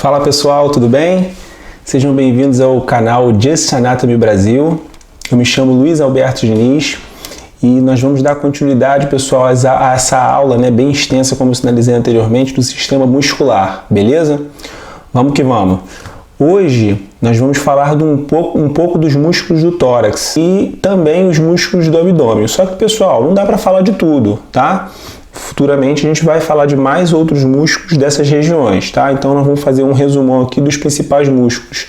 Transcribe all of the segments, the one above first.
Fala pessoal, tudo bem? Sejam bem-vindos ao canal Just Anatomy Brasil. Eu me chamo Luiz Alberto Diniz e nós vamos dar continuidade, pessoal, a essa aula, bem extensa, como eu sinalizei anteriormente, do sistema muscular, beleza? Vamos que vamos! Hoje nós vamos falar de um pouco dos músculos do tórax e também os músculos do abdômen. Só que, pessoal, não dá para falar de tudo, tá? Futuramente a gente vai falar de mais outros músculos dessas regiões, tá? Então nós vamos fazer um resumão aqui dos principais músculos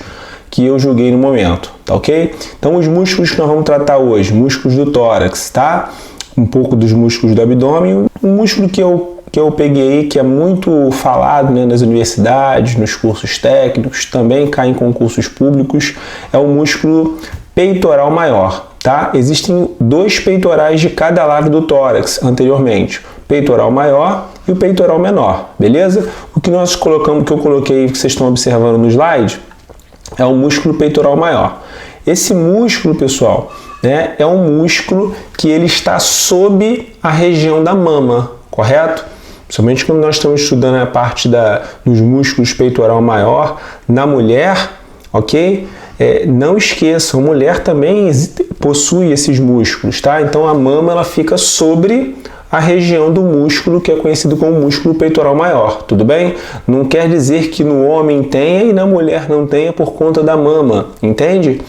que eu julguei no momento, tá ok? Então os músculos que nós vamos tratar hoje, músculos do tórax, tá? Um pouco dos músculos do abdômen, um músculo que eu peguei, que é muito falado nas universidades, nos cursos técnicos, também cai em concursos públicos, é o músculo peitoral maior, tá? Existem dois peitorais de cada lado do tórax anteriormente, o peitoral maior e o peitoral menor, beleza? O que nós colocamos, que eu coloquei, que vocês estão observando no slide, é o músculo peitoral maior. Esse músculo, pessoal, é um músculo que ele está sob a região da mama, correto? Principalmente quando nós estamos estudando a parte dos músculos peitoral maior na mulher, ok? Não esqueçam, a mulher também possui esses músculos, tá? Então a mama ela fica sobre a região do músculo que é conhecido como músculo peitoral maior, tudo bem? Não quer dizer que no homem tenha e na mulher não tenha por conta da mama, entende?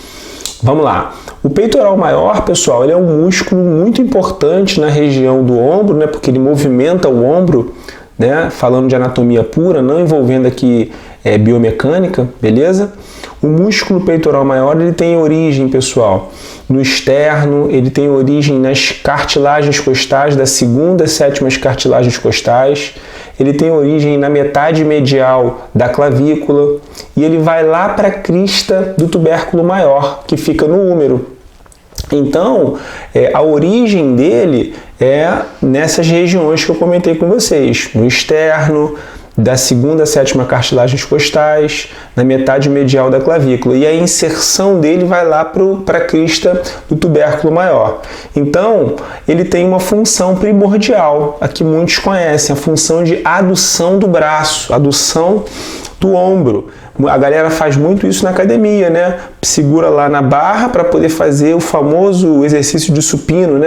Vamos lá. O peitoral maior, pessoal, ele é um músculo muito importante na região do ombro, porque ele movimenta o ombro, falando de anatomia pura, não envolvendo aqui biomecânica, beleza? O músculo peitoral maior ele tem origem, pessoal, no externo, ele tem origem nas cartilagens costais, das segundas e sétimas cartilagens costais, ele tem origem na metade medial da clavícula e ele vai lá para a crista do tubérculo maior, que fica no úmero. Então, a origem dele é nessas regiões que eu comentei com vocês, no externo, da segunda a sétima cartilagens costais, na metade medial da clavícula. E a inserção dele vai lá para a crista do tubérculo maior. Então, ele tem uma função primordial, a que muitos conhecem, a função de adução do braço, adução do ombro. A galera faz muito isso na academia, Segura lá na barra para poder fazer o famoso exercício de supino,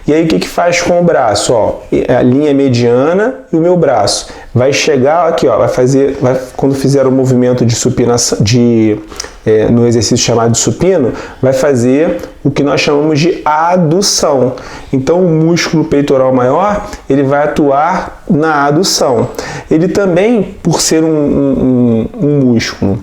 E aí o que faz com o braço? A linha mediana e o meu braço. Vai chegar aqui, quando fizer o movimento de supinação, no exercício chamado de supino, vai fazer o que nós chamamos de adução. Então, o músculo peitoral maior, ele vai atuar na adução. Ele também, por ser um músculo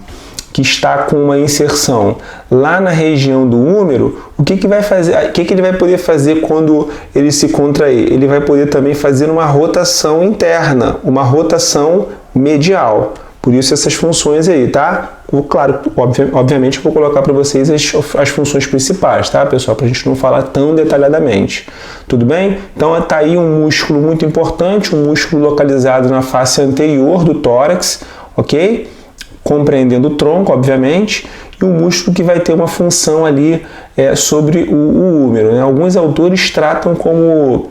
que está com uma inserção lá na região do úmero, o que vai fazer? O que ele vai poder fazer quando ele se contrair? Ele vai poder também fazer uma rotação interna, uma rotação medial. Por isso essas funções aí, tá? Claro, obviamente eu vou colocar para vocês as funções principais, tá, pessoal? Para a gente não falar tão detalhadamente. Tudo bem? Então está aí um músculo muito importante, um músculo localizado na face anterior do tórax, ok? Compreendendo o tronco, obviamente, e um músculo que vai ter uma função ali sobre o úmero. Alguns autores tratam como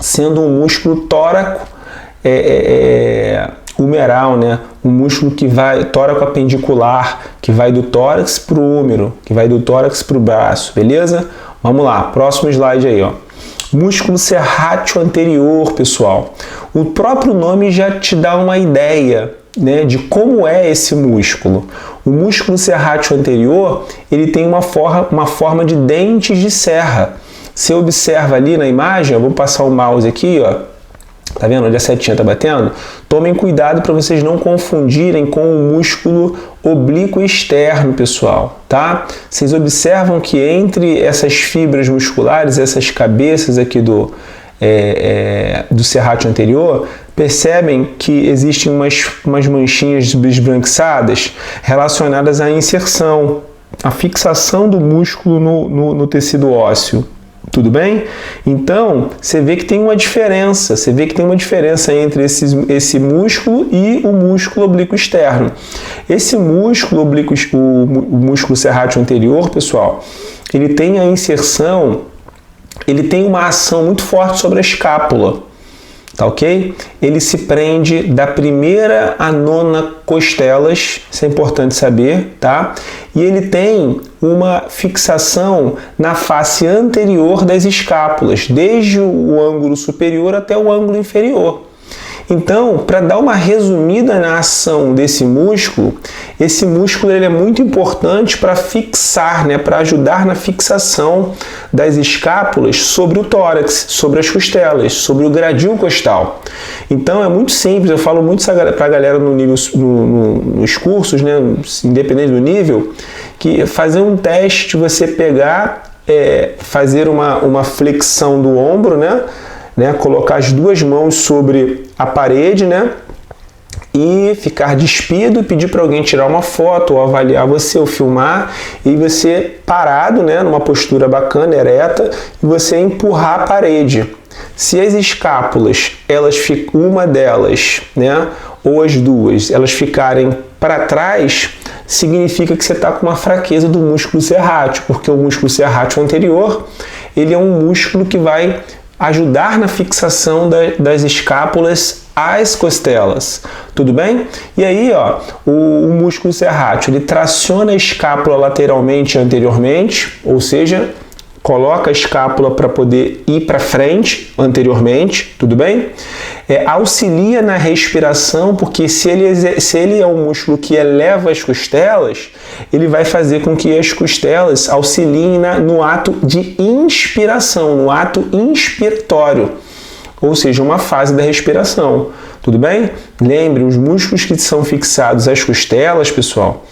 sendo um músculo tóraco humeral, um músculo que vai, tóraco apendicular, que vai do tórax para o úmero, que vai do tórax para o braço, beleza? Vamos lá, próximo slide aí, Músculo serrátil anterior, pessoal. O próprio nome já te dá uma ideia, de como é esse músculo. O músculo serrátil anterior, ele tem uma forma de dentes de serra. Você observa ali na imagem, eu vou passar o mouse aqui, tá vendo onde a setinha tá batendo? Tomem cuidado para vocês não confundirem com o músculo oblíquo externo, pessoal, tá? Vocês observam que entre essas fibras musculares, essas cabeças aqui do serrátil anterior, percebem que existem umas manchinhas esbranquiçadas relacionadas à inserção, à fixação do músculo no tecido ósseo. Tudo bem? Então, você vê que tem uma diferença, entre esse músculo e o músculo oblíquo externo. Esse músculo oblíquo, o músculo serrátil anterior, pessoal, ele tem a inserção, ele tem uma ação muito forte sobre a escápula. tá ok? Ele se prende da primeira à nona costelas, isso é importante saber, tá? E ele tem uma fixação na face anterior das escápulas, desde o ângulo superior até o ângulo inferior. Então, para dar uma resumida na ação desse músculo, esse músculo ele é muito importante para fixar, né, para ajudar na fixação das escápulas sobre o tórax, sobre as costelas, sobre o gradil costal. Então é muito simples, eu falo muito para a galera no nível, nos cursos, né, independente do nível, que fazer um teste de você pegar, fazer uma flexão do ombro, né, colocar as duas mãos sobre a parede, né, e ficar despido, pedir para alguém tirar uma foto ou avaliar você ou filmar, e você parado, né, numa postura bacana, ereta, e você empurrar a parede. Se as escápulas, uma delas, né, ou as duas, elas ficarem para trás, significa que você está com uma fraqueza do músculo serrátil, porque o músculo serrátil anterior, ele é um músculo que vai ajudar na fixação das escápulas às costelas, tudo bem? E aí, ó, o músculo serrátil, ele traciona a escápula lateralmente e anteriormente, ou seja, coloca a escápula para poder ir para frente, anteriormente, tudo bem? Auxilia na respiração, porque se ele é um músculo que eleva as costelas, ele vai fazer com que as costelas auxiliem no ato de inspiração, no ato inspiratório, ou seja, uma fase da respiração, tudo bem? Lembre, os músculos que são fixados às costelas, pessoal,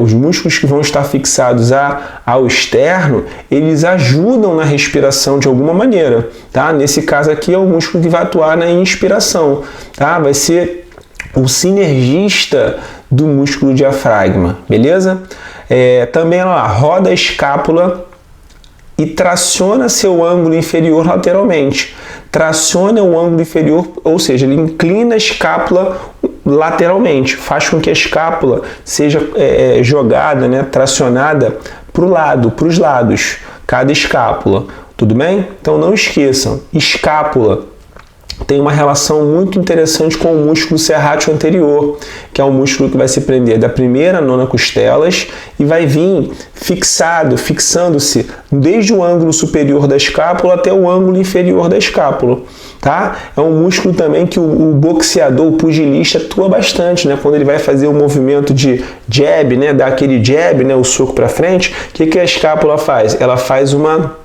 os músculos que vão estar fixados ao externo, eles ajudam na respiração de alguma maneira, tá? Nesse caso aqui é o músculo que vai atuar na inspiração, tá? Vai ser o sinergista do músculo diafragma, beleza? Também ela roda a escápula e traciona seu ângulo inferior lateralmente. Traciona o ângulo inferior, ou seja, ele inclina a escápula lateralmente, faz com que a escápula seja jogada, né, tracionada para os lados, cada escápula, tudo bem? Então não esqueçam, escápula tem uma relação muito interessante com o músculo serrátil anterior, que é o músculo que vai se prender da primeira à nona costelas e vai vir fixando-se desde o ângulo superior da escápula até o ângulo inferior da escápula, tá? É um músculo também que o boxeador, o pugilista atua bastante, né? Quando ele vai fazer o movimento de jab, né? Dá aquele jab, né? O soco para frente, o que a escápula faz? Ela faz uma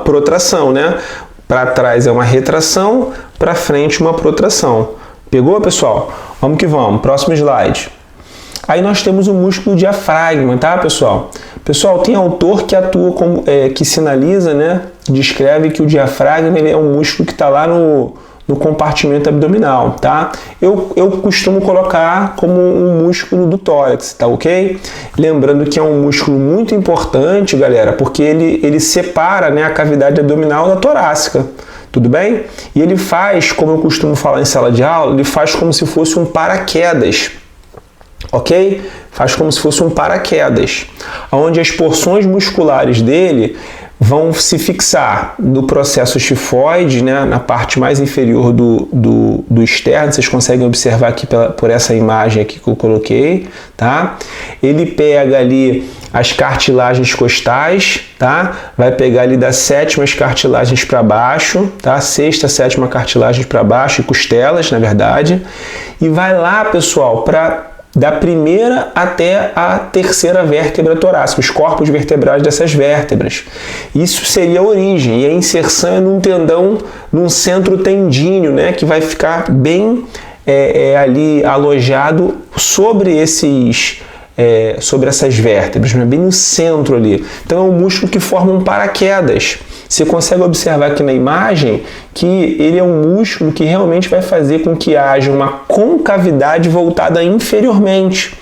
protração, né? Para trás é uma retração, para frente uma protração. Pegou, pessoal? Vamos que vamos. Próximo slide. Aí nós temos o músculo diafragma, tá, pessoal? Pessoal, tem autor que atua como, que sinaliza, né? Descreve que o diafragma ele é um músculo que está lá no compartimento abdominal, tá? Eu costumo colocar como um músculo do tórax, tá ok? Lembrando que é um músculo muito importante, galera, porque ele separa, né, a cavidade abdominal da torácica, tudo bem? E ele faz, como eu costumo falar em sala de aula, ele faz como se fosse um paraquedas, ok? Faz como se fosse um paraquedas, onde as porções musculares dele vão se fixar no processo xifoide, né, na parte mais inferior do externo. Vocês conseguem observar aqui por essa imagem aqui que eu coloquei, tá? Ele pega ali as cartilagens costais, tá? Vai pegar ali das sétimas cartilagens para baixo, tá? Sexta, sétima cartilagem para baixo e costelas, na verdade. E vai lá, pessoal, da primeira até a terceira vértebra torácica, os corpos vertebrais dessas vértebras. Isso seria a origem, e a inserção é num tendão, num centro tendíneo, né, que vai ficar bem ali alojado sobre essas vértebras, né, bem no centro ali. Então é um músculo que forma um paraquedas. Você consegue observar aqui na imagem que ele é um músculo que realmente vai fazer com que haja uma concavidade voltada inferiormente.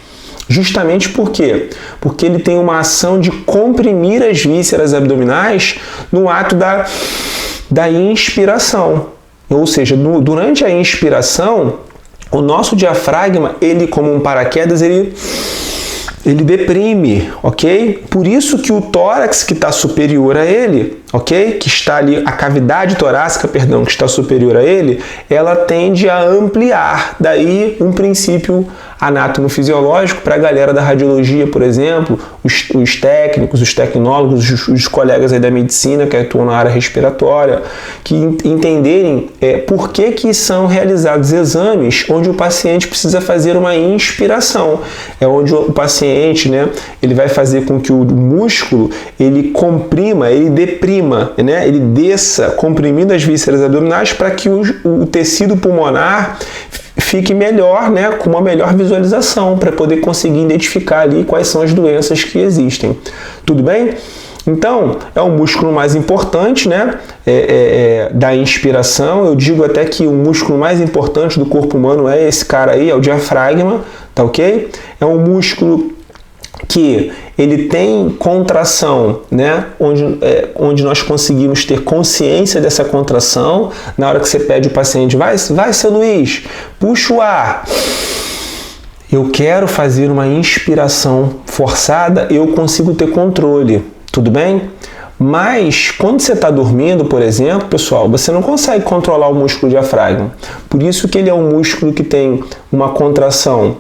Justamente por quê? Porque ele tem uma ação de comprimir as vísceras abdominais no ato da inspiração. Ou seja, durante a inspiração, o nosso diafragma, ele como um paraquedas, ele deprime, ok? Por isso que o tórax que está superior a ele, ok? Que está ali, a cavidade torácica, perdão, que está superior a ele, ela tende a ampliar. Daí um princípio anátomo-fisiológico para a galera da radiologia, por exemplo, os técnicos, os tecnólogos, os colegas aí da medicina que atuam na área respiratória, que entenderem por que são realizados exames onde o paciente precisa fazer uma inspiração. É onde o paciente, né, ele vai fazer com que o músculo ele comprima, ele deprima, né, ele desça, comprimindo as vísceras abdominais para que o tecido pulmonar fique melhor, né, com uma melhor visualização, para poder conseguir identificar ali quais são as doenças que existem. Tudo bem? Então, é o músculo mais importante, né, da inspiração. Eu digo até que o músculo mais importante do corpo humano é esse cara aí, é o diafragma, tá ok? É um músculo que ele tem contração, né? Onde nós conseguimos ter consciência dessa contração. Na hora que você pede o paciente, vai seu Luiz, puxa o ar. Eu quero fazer uma inspiração forçada, eu consigo ter controle, tudo bem? Mas quando você está dormindo, por exemplo, pessoal, você não consegue controlar o músculo diafragma. Por isso que ele é um músculo que tem uma contração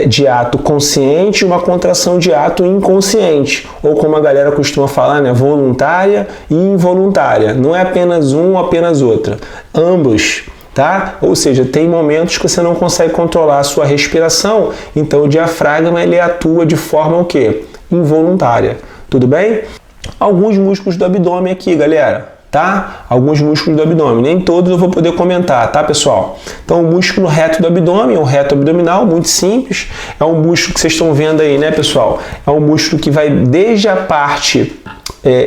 de ato consciente e uma contração de ato inconsciente, ou como a galera costuma falar, né, voluntária e involuntária. Não é apenas um ou apenas outra, ambos, tá? Ou seja, tem momentos que você não consegue controlar a sua respiração, então o diafragma ele atua de forma o quê? Involuntária. Tudo bem? Alguns músculos do abdômen aqui, galera. Tá? Alguns músculos do abdômen, nem todos eu vou poder comentar, tá, pessoal? Então, o músculo reto do abdômen, o reto abdominal, muito simples, é um músculo que vocês estão vendo aí, né, pessoal? É um músculo que vai desde a parte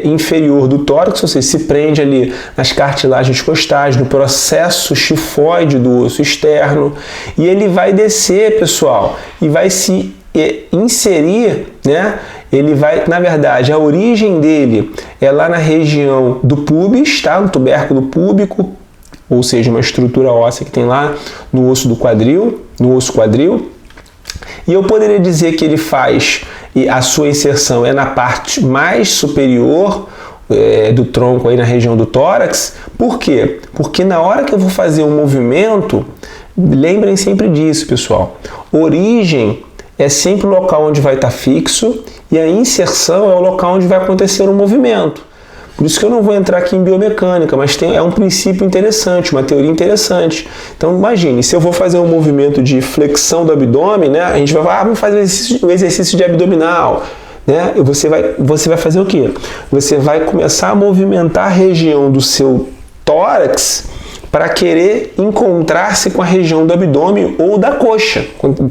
inferior do tórax, ou seja, se prende ali nas cartilagens costais, no processo chifoide do osso externo, e ele vai descer, pessoal, e vai se inserir, né? Ele vai, na verdade, a origem dele é lá na região do púbis, tá? No tubérculo púbico, ou seja, uma estrutura óssea que tem lá no osso do quadril, no osso quadril. E eu poderia dizer que ele faz, e a sua inserção é na parte mais superior do tronco, aí na região do tórax. Por quê? Porque na hora que eu vou fazer um movimento, lembrem sempre disso, pessoal. Origem é sempre o local onde vai estar fixo e a inserção é o local onde vai acontecer o movimento. Por isso que eu não vou entrar aqui em biomecânica, mas é um princípio interessante, uma teoria interessante. Então imagine, se eu vou fazer um movimento de flexão do abdômen, né, a gente vai falar, vamos fazer um exercício de abdominal. Né? Você vai fazer o quê? Você vai começar a movimentar a região do seu tórax para querer encontrar-se com a região do abdômen ou da coxa.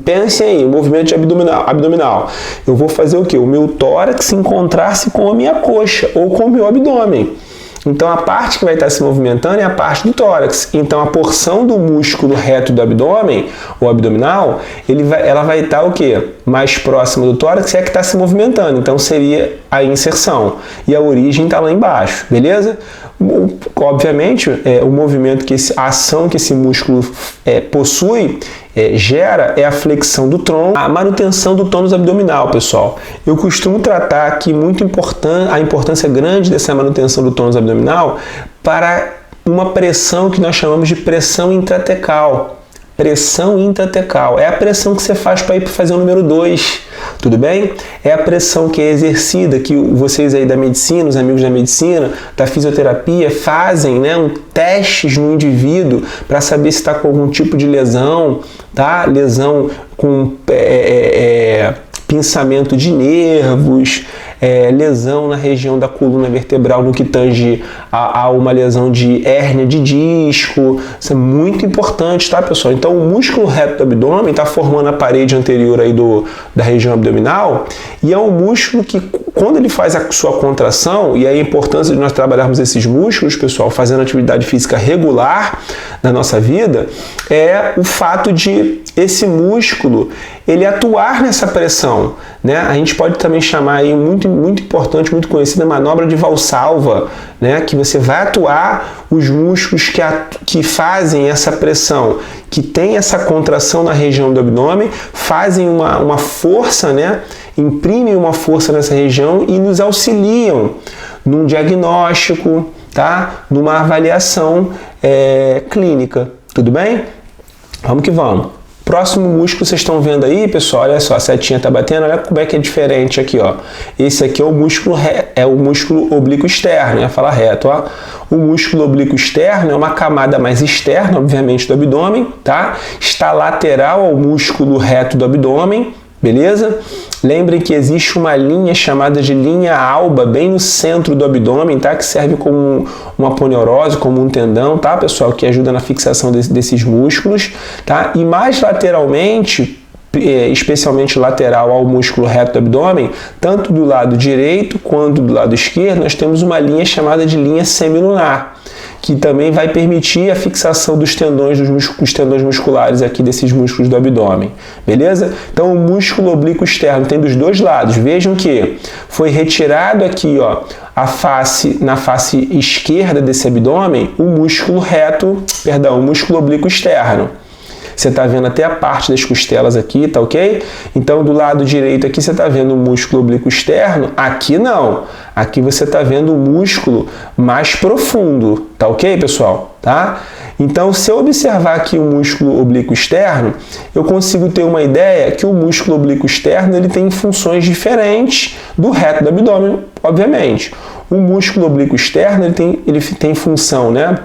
Pensem aí, movimento de abdominal. Eu vou fazer o quê? O meu tórax encontrar-se com a minha coxa ou com o meu abdômen. Então, a parte que vai estar se movimentando é a parte do tórax. Então, a porção do músculo reto do abdômen, ou abdominal, ela vai estar o quê? Mais próxima do tórax, é a que está se movimentando. Então, seria a inserção. E a origem está lá embaixo, beleza? Obviamente, o movimento, a ação que esse músculo possui, gera a flexão do tronco, a manutenção do tônus abdominal, pessoal. Eu costumo tratar aqui a importância grande dessa manutenção do tônus abdominal para uma pressão que nós chamamos de pressão intratecal. Pressão intratecal é a pressão que você faz para ir fazer o número 2, tudo bem? É a pressão que é exercida, que vocês aí da medicina, os amigos da medicina, da fisioterapia, fazem, né, testes no indivíduo para saber se está com algum tipo de lesão, tá? Lesão com pinçamento de nervos, lesão na região da coluna vertebral no que tange a uma lesão de hérnia de disco. Isso é muito importante, tá, pessoal? Então, o músculo reto do abdômen está formando a parede anterior aí da região abdominal, e é um músculo que, quando ele faz a sua contração, e aí a importância de nós trabalharmos esses músculos, pessoal, fazendo atividade física regular na nossa vida, é o fato de esse músculo ele atuar nessa pressão, né? A gente pode também chamar aí muito importante, muito conhecida, manobra de Valsalva, né? Que você vai atuar os músculos que fazem essa pressão, que tem essa contração na região do abdômen, fazem uma força, né? Imprimem uma força nessa região e nos auxiliam num diagnóstico, tá? Numa avaliação clínica, tudo bem? Vamos que vamos. Próximo músculo, vocês estão vendo aí, pessoal, olha só, a setinha tá batendo, olha como é que é diferente aqui, ó. Esse aqui é o músculo oblíquo externo, ia falar reto, ó. O músculo oblíquo externo é uma camada mais externa, obviamente, do abdômen, tá? Está lateral ao músculo reto do abdômen, beleza? Lembrem que existe uma linha chamada de linha alba bem no centro do abdômen, tá? Que serve como uma aponeurose, como um tendão, tá, pessoal? Que ajuda na fixação desses músculos, tá? E mais lateralmente, especialmente lateral ao músculo reto do abdômen, tanto do lado direito quanto do lado esquerdo, nós temos uma linha chamada de linha semilunar, que também vai permitir a fixação dos tendões, os tendões musculares aqui desses músculos do abdômen, beleza? Então o músculo oblíquo externo tem dos dois lados. Vejam que foi retirado aqui, ó, na face esquerda desse abdômen, o músculo oblíquo externo. Você está vendo até a parte das costelas aqui, tá ok? Então, do lado direito aqui você está vendo o músculo oblíquo externo, aqui não. Aqui você está vendo o músculo mais profundo, tá ok, pessoal? Tá? Então, se eu observar aqui o músculo oblíquo externo, eu consigo ter uma ideia que o músculo oblíquo externo ele tem funções diferentes do reto do abdômen, obviamente. O músculo oblíquo externo ele tem função, né?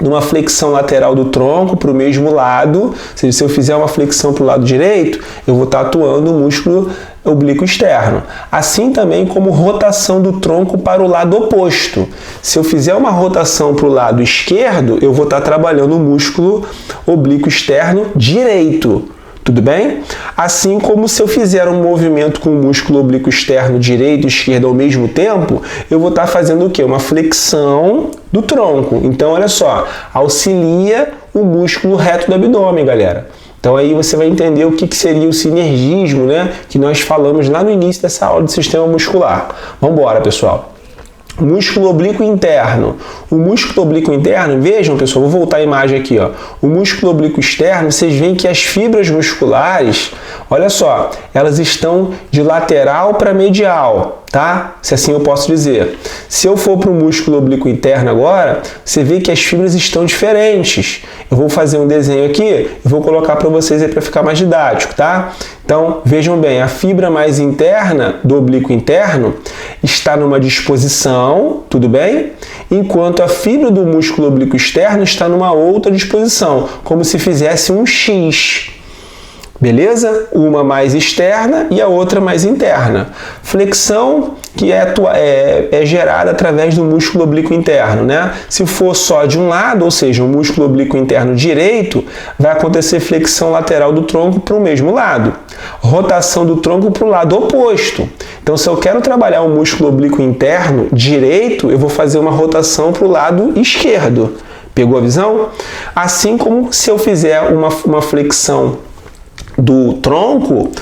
Numa flexão lateral do tronco para o mesmo lado, ou seja, se eu fizer uma flexão para o lado direito, eu vou estar atuando o músculo oblíquo externo. Assim também como rotação do tronco para o lado oposto. Se eu fizer uma rotação para o lado esquerdo, eu vou estar trabalhando o músculo oblíquo externo direito. Tudo bem? Assim como se eu fizer um movimento com o músculo oblíquo externo direito e esquerdo ao mesmo tempo, eu vou estar fazendo o quê? Uma flexão do tronco. Então, olha só, auxilia o músculo reto do abdômen, galera. Então, aí você vai entender o que seria o sinergismo, né? Que nós falamos lá no início dessa aula de sistema muscular. Vamos embora, pessoal. Músculo oblíquo interno. O músculo oblíquo interno, vejam, pessoal, vou voltar a imagem aqui, ó. O músculo oblíquo externo, vocês veem que as fibras musculares, olha só, elas estão de lateral para medial, tá? Se assim eu posso dizer. Se eu for para o músculo oblíquo interno agora, você vê que as fibras estão diferentes. Eu vou fazer um desenho aqui e vou colocar para vocês aí para ficar mais didático, tá? Então, vejam bem, a fibra mais interna do oblíquo interno está numa disposição, tudo bem? Enquanto a fibra do músculo oblíquo externo está numa outra disposição, como se fizesse um X. Beleza? Uma mais externa e a outra mais interna. Flexão que é gerada através do músculo oblíquo interno, né? Se for só de um lado, ou seja, o músculo oblíquo interno direito, vai acontecer flexão lateral do tronco para o mesmo lado. Rotação do tronco para o lado oposto. Então, se eu quero trabalhar o músculo oblíquo interno direito, eu vou fazer uma rotação para o lado esquerdo. Pegou a visão? Assim como se eu fizer uma flexão do tronco,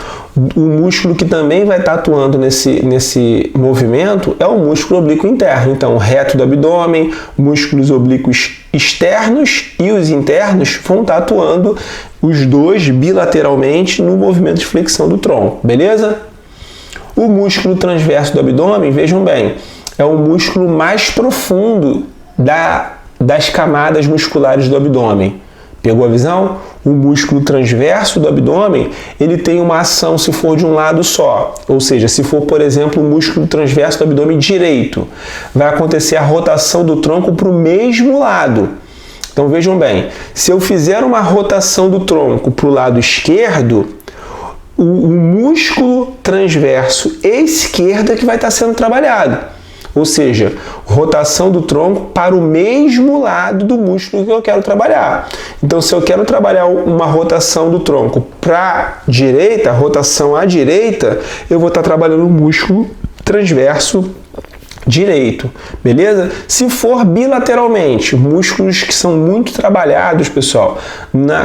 o músculo que também vai estar atuando nesse movimento é o músculo oblíquo interno. Então, reto do abdômen, músculos oblíquos externos e os internos vão estar atuando os dois bilateralmente no movimento de flexão do tronco, beleza? O músculo transverso do abdômen, vejam bem, é o músculo mais profundo das camadas musculares do abdômen. Pegou a visão? O músculo transverso do abdômen, ele tem uma ação se for de um lado só. Ou seja, se for, por exemplo, o músculo transverso do abdômen direito, vai acontecer a rotação do tronco para o mesmo lado. Então, vejam bem, se eu fizer uma rotação do tronco para o lado esquerdo, o músculo transverso esquerdo é que vai estar sendo trabalhado. Ou seja, rotação do tronco para o mesmo lado do músculo que eu quero trabalhar. Então, se eu quero trabalhar uma rotação do tronco para a direita, rotação à direita, eu vou estar trabalhando o músculo transverso direito, beleza? Se for bilateralmente, músculos que são muito trabalhados, pessoal,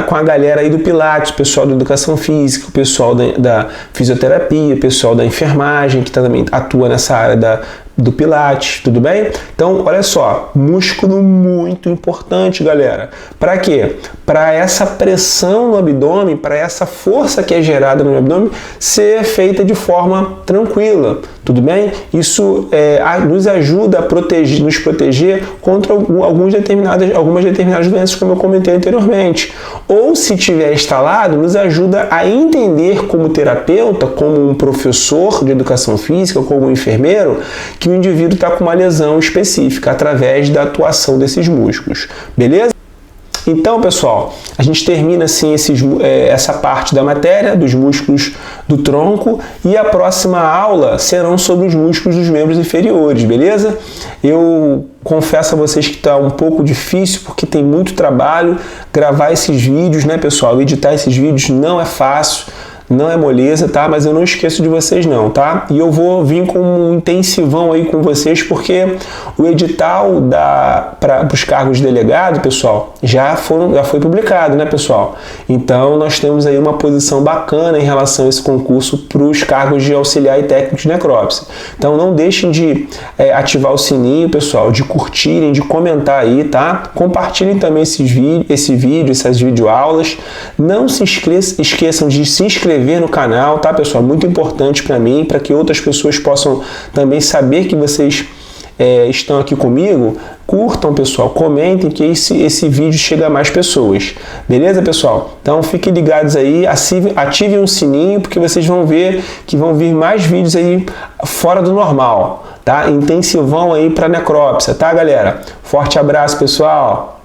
com a galera aí do Pilates, pessoal da educação física, o pessoal da fisioterapia, o pessoal da enfermagem, que também atua nessa área do Pilates, tudo bem? Então, olha só, músculo muito importante, galera. Para quê? Para essa pressão no abdômen, para essa força que é gerada no abdômen ser feita de forma tranquila, tudo bem? Isso nos ajuda a nos proteger contra algumas determinadas doenças, como eu comentei anteriormente. Ou, se tiver instalado, nos ajuda a entender como terapeuta, como um professor de educação física, como um enfermeiro, que o indivíduo está com uma lesão específica através da atuação desses músculos, beleza? Então, pessoal, a gente termina assim essa parte da matéria dos músculos do tronco e a próxima aula serão sobre os músculos dos membros inferiores, beleza? Eu confesso a vocês que está um pouco difícil porque tem muito trabalho gravar esses vídeos, né, pessoal? Editar esses vídeos não é fácil. Não é moleza, tá? Mas eu não esqueço de vocês não, tá? E eu vou vir com um intensivão aí com vocês, porque o edital para os cargos de delegado, pessoal, já foi publicado, né, pessoal? Então, nós temos aí uma posição bacana em relação a esse concurso para os cargos de auxiliar e técnico de necrópsia. Então, não deixem de ativar o sininho, pessoal, de curtirem, de comentar aí, tá? Compartilhem também esse vídeo, essas videoaulas. Não se esqueçam de se inscrever no canal, tá, pessoal? Muito importante para mim, para que outras pessoas possam também saber que vocês estão aqui comigo. Curtam, pessoal, comentem, que esse vídeo chega a mais pessoas. Beleza, pessoal? Então fiquem ligados aí, ativem o sininho, porque vocês vão ver que vão vir mais vídeos aí fora do normal, tá? Intensivão aí para necrópsia, tá, galera? Forte abraço, pessoal!